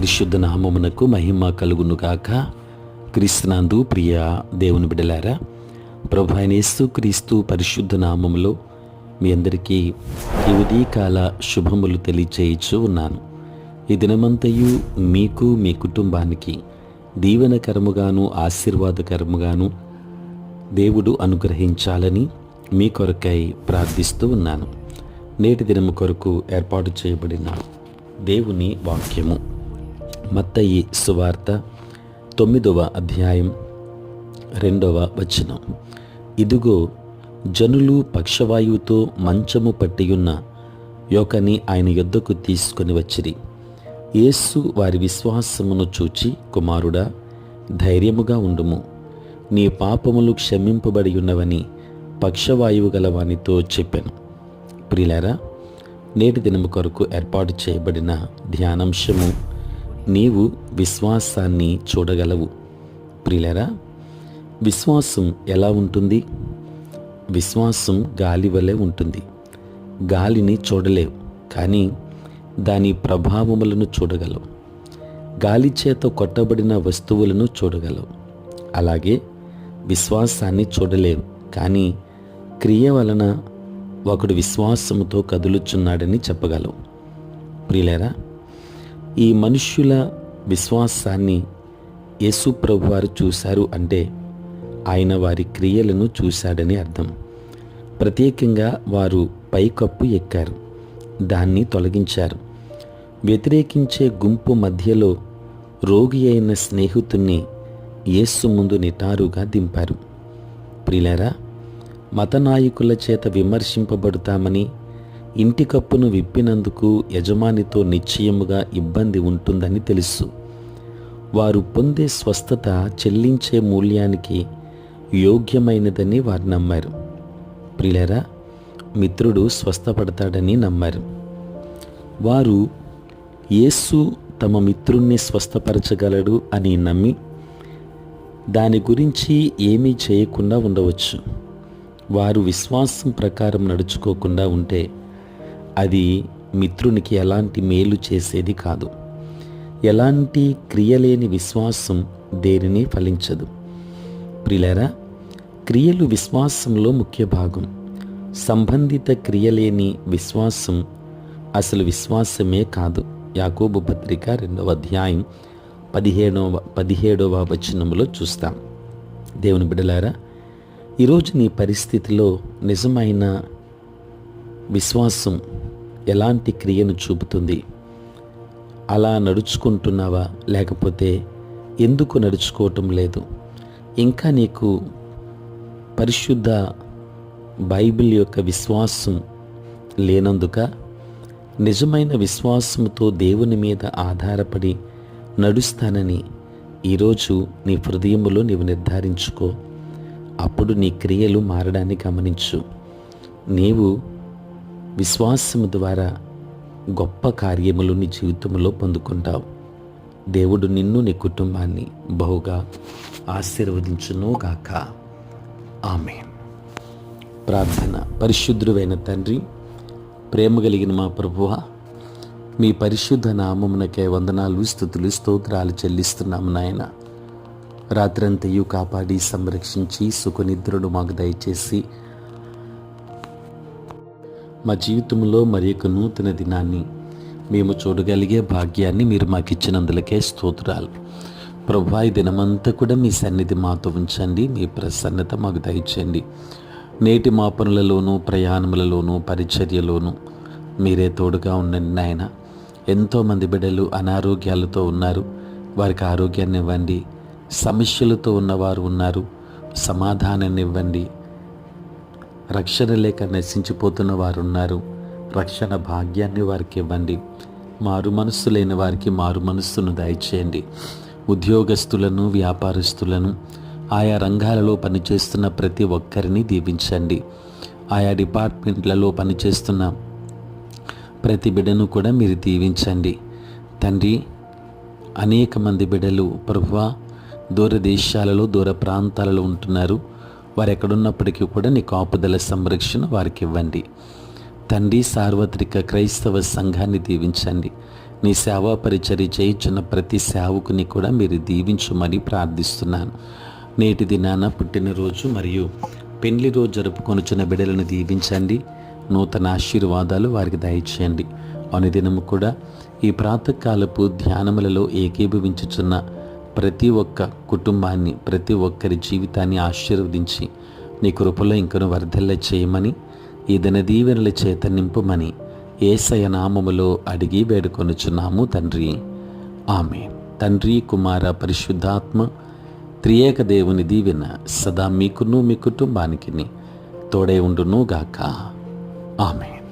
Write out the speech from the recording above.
పరిశుద్ధ నామమునకు మహిమ కలుగునుగాక. క్రీస్తునందు ప్రియ దేవుని బిడ్డలారా, ప్రభు అయిన యేసుక్రీస్తు పరిశుద్ధ నామములో మీ అందరికీ ఈ ఉదయకాల శుభములు తెలియచేయచ్చు ఉన్నాను. ఈ దినమంతయు మీకు మీ కుటుంబానికి దీవెనకరముగాను ఆశీర్వాదకరముగాను దేవుడు అనుగ్రహించాలని మీ కొరకై ప్రార్థిస్తూ ఉన్నాను. నేటి దినము కొరకు ఏర్పాటు చేయబడిన దేవుని వాక్యము మత్తయి సువార్త 9వ అధ్యాయం 2వ వచనం. ఇదిగో, జనులు పక్షవాయువుతో మంచము పట్టియున్న యొకని ఆయన యొద్దకు తీసుకొని వచ్చిరి. యేసు వారి విశ్వాసమును చూచి, కుమారుడా, ధైర్యముగా ఉండుము, నీ పాపములు క్షమింపబడి ఉన్నవని పక్షవాయువు గల వానితో చెప్పెను. ప్రియులారా, నేటి దినము కొరకు ఏర్పాటు చేయబడిన ధ్యానాంశము, నీవు విశ్వాసాన్ని చూడగలవు. ప్రియులారా, విశ్వాసం ఎలా ఉంటుంది? విశ్వాసం గాలి వలె ఉంటుంది. గాలిని చూడలేవు, కానీ దాని ప్రభావములను చూడగలవు. గాలి చేత కొట్టబడిన వస్తువులను చూడగలవు. అలాగే విశ్వాసాన్ని చూడలేవు, కానీ క్రియ వలన ఒకడు విశ్వాసముతో కదులుచున్నాడని చెప్పగలవు. ప్రియులారా, ఈ మనుష్యుల విశ్వాసాన్ని యేసు ప్రభు వారు చూశారు అంటే ఆయన వారి క్రియలను చూశాడని అర్థం. ప్రత్యేకంగా వారు పైకప్పు ఎక్కారు, దాన్ని తొలగించారు. వ్యతిరేకించే గుంపు మధ్యలో రోగి అయిన స్నేహితుణ్ణి యేసు ముందు నిటారుగా దింపారు. ప్రియులారా, మత నాయకుల చేత విమర్శింపబడతామని ఇంటి కప్పును విప్పినందుకు యజమానితో నిశ్చయముగా ఇబ్బంది ఉంటుందని తెలుసు. వారు పొందే స్వస్థత చెల్లించే మూల్యానికి యోగ్యమైనదని వారు నమ్మారు. ప్రియులారా, మిత్రుడు స్వస్థపడతాడని నమ్మారు. వారు యేసు తమ మిత్రుణ్ణి స్వస్థపరచగలడు అని నమ్మి దాని గురించి ఏమీ చేయకుండా ఉండవచ్చు. వారు విశ్వాసం ప్రకారం నడుచుకోకుండా ఉంటే అది మిత్రునికి ఎలాంటి మేలు చేసేది కాదు. ఎలాంటి క్రియలేని విశ్వాసం దేనిని ఫలించదు. ప్రియులారా, క్రియలు విశ్వాసంలో ముఖ్య భాగం. సంబంధిత క్రియలేని విశ్వాసం అసలు విశ్వాసమే కాదు. యాకోబు పత్రిక 2వ అధ్యాయం 17వ వచనములో చూస్తాం. దేవుని బిడ్డలారా, ఈరోజు నీ పరిస్థితిలో నిజమైన విశ్వాసం ఎలాంటి క్రియను చూపుతుంది? అలా నడుచుకుంటున్నావా? లేకపోతే ఎందుకు నడుచుకోవటం లేదు? ఇంకా నీకు పరిశుద్ధ బైబిల్ యొక్క విశ్వాసం లేనందుక? నిజమైన విశ్వాసంతో దేవుని మీద ఆధారపడి నడుస్తానని ఈరోజు నీ హృదయములో నీవు నిర్ధారించుకో. అప్పుడు నీ క్రియలు మారడాన్ని గమనించు. నీవు విశ్వాసము ద్వారా గొప్ప కార్యములు నీ జీవితంలో పొందుకుంటావు. దేవుడు నిన్ను, నీ కుటుంబాన్ని బహుగా ఆశీర్వదించునుగాక. ఆమేన్. ప్రార్థన. పరిశుద్ధుడైన తండ్రి, ప్రేమ కలిగిన మా ప్రభువా, మీ పరిశుద్ధ నామమునకే వందనాలు, స్తుతులు, స్తోత్రాలు చెల్లిస్తున్నాము నాయన. రాత్రంతయు కాపాడి సంరక్షించి సుఖనిద్రను మాకు దయచేసి మా జీవితంలో మరి యొక్క నూతన దినాన్ని మేము చూడగలిగే భాగ్యాన్ని మీరు మాకు ఇచ్చినందులకే స్తోత్రాలు. ప్రభువా, ఈ దినమంతా కూడా మీ సన్నిధి మాతో ఉంచండి. మీ ప్రసన్నత మాకు దయచేయండి. నేటి మా పనులలోనూ, ప్రయాణములలోనూ, పరిచర్యలోనూ మీరే తోడుగా ఉండండి నాయన. ఎంతోమంది బిడ్డలు అనారోగ్యాలతో ఉన్నారు, వారికి ఆరోగ్యాన్ని ఇవ్వండి. సమస్యలతో ఉన్నవారు ఉన్నారు, సమాధానాన్ని ఇవ్వండి. రక్షణ లేక నశించిపోతున్న వారు ఉన్నారు, రక్షణ భాగ్యాన్ని వారికి ఇవ్వండి. మారు మనస్సు లేని వారికి మారు మనస్సును దయచేయండి. ఉద్యోగస్తులను, వ్యాపారస్తులను, ఆయా రంగాలలో పనిచేస్తున్న ప్రతి ఒక్కరిని దీవించండి. ఆయా డిపార్ట్మెంట్లలో పనిచేస్తున్న ప్రతి బిడ్డను కూడా మీరు దీవించండి తండ్రి. అనేక మంది బిడ్డలు ప్రభువా దూర దేశాలలో, దూర ప్రాంతాలలో ఉంటున్నారు. వారు ఎక్కడున్నప్పటికీ కూడా నీ కాపుదల సంరక్షణ వారికి ఇవ్వండి తండ్రి. సార్వత్రిక క్రైస్తవ సంఘాన్ని దీవించండి. నీ సేవా పరిచర్య చేయించున్న ప్రతి సేవకుని కూడా మీరు దీవించమని ప్రార్థిస్తున్నాను. నేటి దినాన పుట్టినరోజు మరియు పెళ్లి రోజు జరుపుకొనుచున్న బిడ్డలను దీవించండి. నూతన ఆశీర్వాదాలు వారికి దయచేయండి. అనుదినము కూడా ఈ ప్రాతకాలపు ధ్యానములలో ఏకీభవించుచున్న ప్రతి ఒక్క కుటుంబాన్ని, ప్రతి ఒక్కరి జీవితాన్ని ఆశీర్వదించి నీ కృపలో ఇంకను వర్ధిల్ల చేయమని, ఈ దిన దీవెనల చేత నింపుమని యేసయ్య నామములో అడిగి వేడుకొనుచున్నాము తండ్రి. ఆమేన్. తండ్రి, కుమార, పరిశుద్ధాత్మ త్రియేక దేవుని దీవెన సదా మీకును మీ కుటుంబానికి తోడై ఉండును గాక. ఆమేన్.